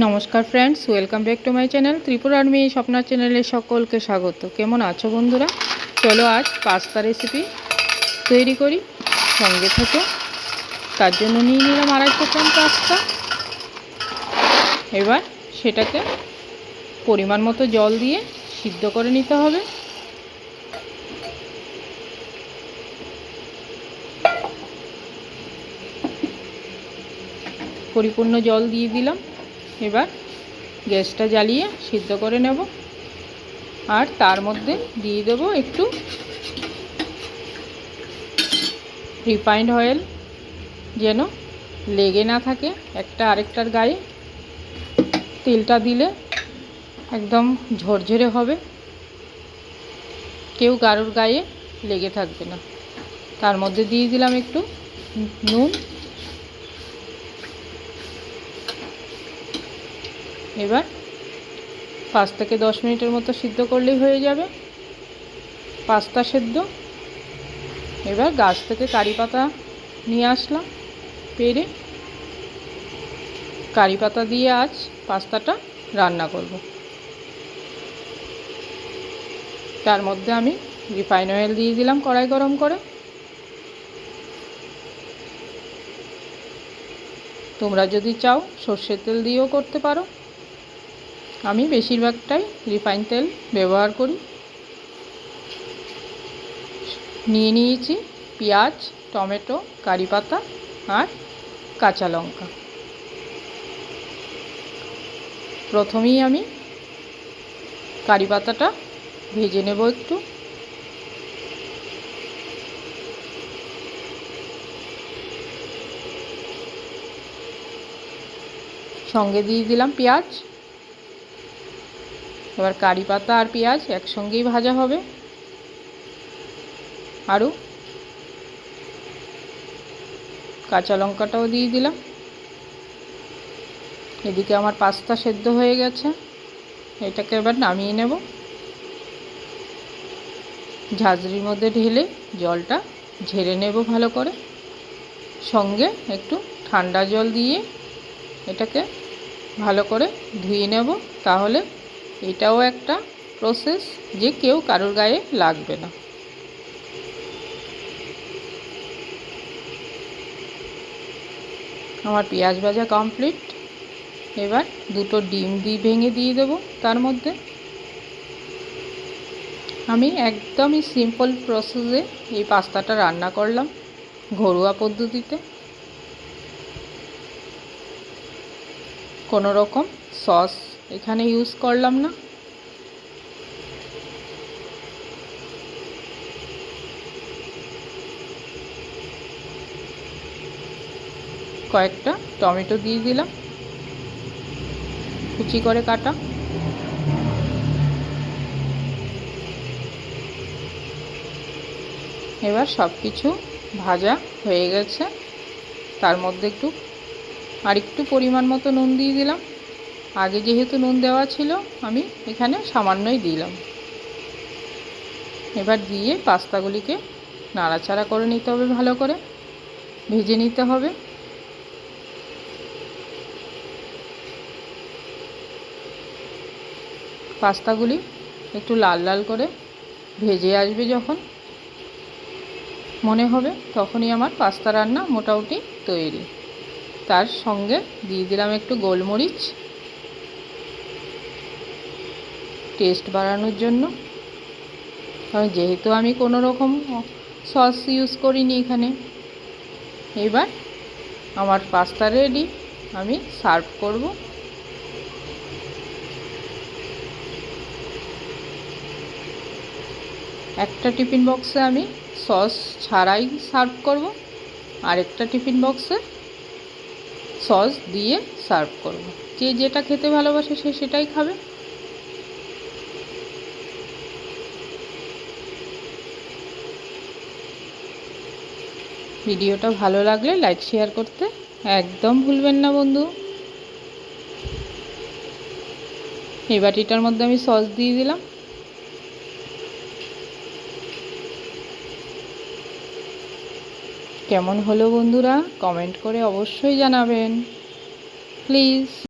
নমস্কার friends, welcome back to my channel ত্রিপুরার মেয়ে স্বপ্না চ্যানেলে সকলকে স্বাগত। কেমন আছো বন্ধুরা? চলো আজ পাস্তা রেসিপি তৈরি করি, সঙ্গে থাকো। তার জন্য নিয়ে নিলাম 250 গ্রাম পাস্তা। এবার সেটাকে পরিমাণ মতো জল দিয়ে সিদ্ধ করে নিতে হবে। পরিপূর্ণ জল দিয়ে দিলাম। এবার গ্যাসটা জ্বালিয়ে সিদ্ধ করে নেব। আর তার মধ্যে দিয়ে দেব একটু রিফাইন্ড অয়েল, যেন লেগে না থাকে একটা আরেকটার গায়ে। তেলটা দিলে একদম ঝরঝরে হবে, কেউ কারোর গায়ে লেগে থাকবে না। তার মধ্যে দিয়ে দিলাম একটু নুন। এবার 5 থেকে 10 মিনিটের মতো সিদ্ধ করলেই হয়ে যাবে পাস্তা সেদ্ধ। এবার গাছ থেকে কারি পাতা নিয়ে আসলাম পেরে। কারি পাতা দিয়ে আজ পাস্তাটা রান্না করব। তার মধ্যে আমি রিফাইন অয়েল দিয়ে দিলাম কড়াই গরম করে। তোমরা যদি চাও সর্ষের তেল দিয়েও করতে পারো, আমি বেশিরভাগটাই রিফাইন তেল ব্যবহার করি। নিয়ে নিয়েছি পেঁয়াজ, টমেটো, কারি পাতা আর কাঁচা লঙ্কা। প্রথমেই আমি কারি পাতাটা ভেজে নেব একটু। সঙ্গে দিয়ে দিলাম পেঁয়াজ। এবার কারি পাতা আর পেঁয়াজ একসঙ্গেই ভাজা হবে। আরও কাঁচা লঙ্কাটাও দিয়ে দিলাম। এদিকে আমার পাস্তা সেদ্ধ হয়ে গেছে, এটাকে এবার নামিয়ে নেব। ঝাঁঝরির মধ্যে ঢেলে জলটা ঝেড়ে নেব ভালো করে। সঙ্গে একটু ঠান্ডা জল দিয়ে এটাকে ভালো করে ধুয়ে নেব। তাহলে এটাও একটা প্রসেস যে কেউ কারোর গায়ে লাগবে না। আমার পেঁয়াজ ভাজা কমপ্লিট। এবার দুটো ডিম ভেঙে দিয়ে দেব তার মধ্যে। আমি একদমই সিম্পল প্রসেসে এই পাস্তাটা রান্না করলাম, ঘরোয়া পদ্ধতিতে। কোনো রকম সস এখানে ইউজ করলাম না। কয়েকটা টমেটো দিয়ে দিলাম কুচি করে কাটা। এবার সব কিছু ভাজা হয়ে গেছে। তার মধ্যে আরেকটু পরিমাণ মতো নুন দিয়ে দিলাম। আগে যেহেতু নুন দেওয়া ছিল, আমি এখানে সামান্যই দিলাম। এবার দিয়ে পাস্তাগুলিকে নাড়াচাড়া করে নিতে হবে, ভালো করে ভেজে নিতে হবে। পাস্তাগুলি একটু লাল লাল করে ভেজে আসবে যখন, মনে হবে তখনই আমার পাস্তা রান্না মোটামুটি তৈরি। তার সঙ্গে দিয়ে দিলাম একটু গোলমরিচ, টেস্ট বাড়ানোর জন্য। কারণ যেহেতু আমি কোনো রকম সস ইউজ করিনি এখানে। এবার আমার পাস্তা রেডি, আমি সার্ভ করব। একটা টিফিন বক্সে আমি সস ছাড়াই সার্ভ করব, আরেকটা টিফিন বক্সে সস দিয়ে সার্ভ করব। যে যেটা খেতে ভালোবাসে সে সেটাই খাবে। ভিডিওটা ভালো লাগলে লাইক শেয়ার করতে একদম ভুলবেন না বন্ধু। এই বাটিটার মধ্যে আমি সস দিয়ে দিলাম। কেমন হলো বন্ধুরা, কমেন্ট করে অবশ্যই জানাবেন প্লিজ।